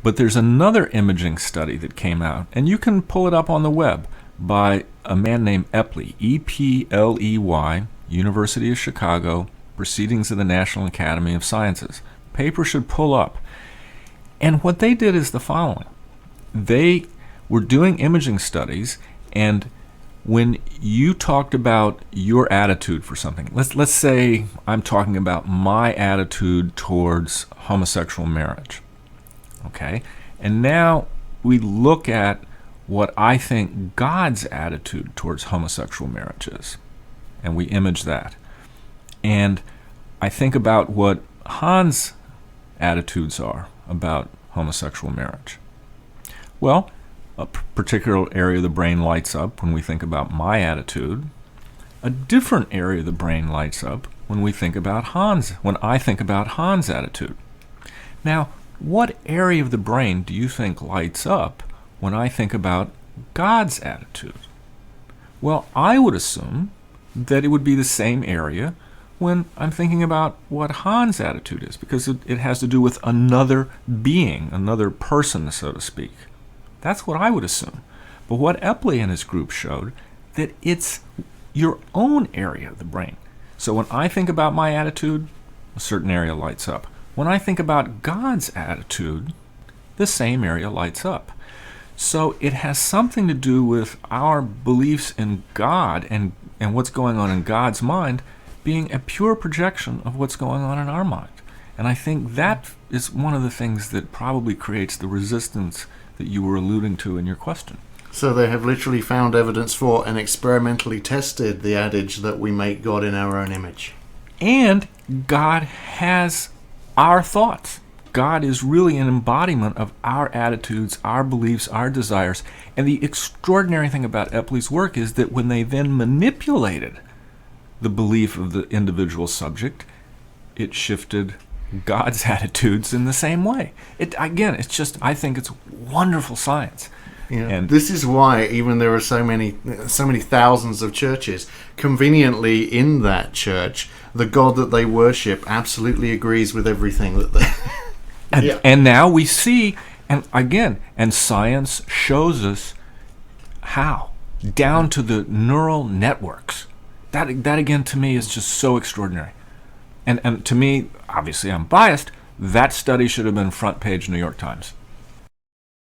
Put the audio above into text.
But there's another imaging study that came out, and you can pull it up on the web, by a man named Epley, E-P-L-E-Y, University of Chicago, Proceedings of the National Academy of Sciences. Paper should pull up. And what they did is the following. They were doing imaging studies, and when you talked about your attitude for something, let's say I'm talking about my attitude towards homosexual marriage. Okay? And now we look at what I think God's attitude towards homosexual marriage is, and we image that. And I think about what Hans' attitudes are about homosexual marriage. Well, a particular area of the brain lights up when we think about my attitude. A different area of the brain lights up when we think about when I think about Hans' attitude. Now, what area of the brain do you think lights up when I think about God's attitude? Well, I would assume that it would be the same area when I'm thinking about what Hans' attitude is, because it has to do with another being, another person, so to speak. That's what I would assume. But what Epley and his group showed, that it's your own area of the brain. So when I think about my attitude, a certain area lights up. When I think about God's attitude, the same area lights up. So it has something to do with our beliefs in God and what's going on in God's mind being a pure projection of what's going on in our mind. And I think that is one of the things that probably creates the resistance that you were alluding to in your question. So they have literally found evidence for and experimentally tested the adage that we make God in our own image. And God has our thoughts. God is really an embodiment of our attitudes, our beliefs, our desires. And the extraordinary thing about Epley's work is that when they then manipulated the belief of the individual subject, it shifted God's attitudes in the same way. I think it's wonderful science. Yeah. And this is why even there are so many thousands of churches, conveniently in that church, the God that they worship absolutely agrees with everything that they... And now we see, and science shows us how, down to the neural networks. That again, to me, is just so extraordinary. And to me, obviously I'm biased, that study should have been front page New York Times.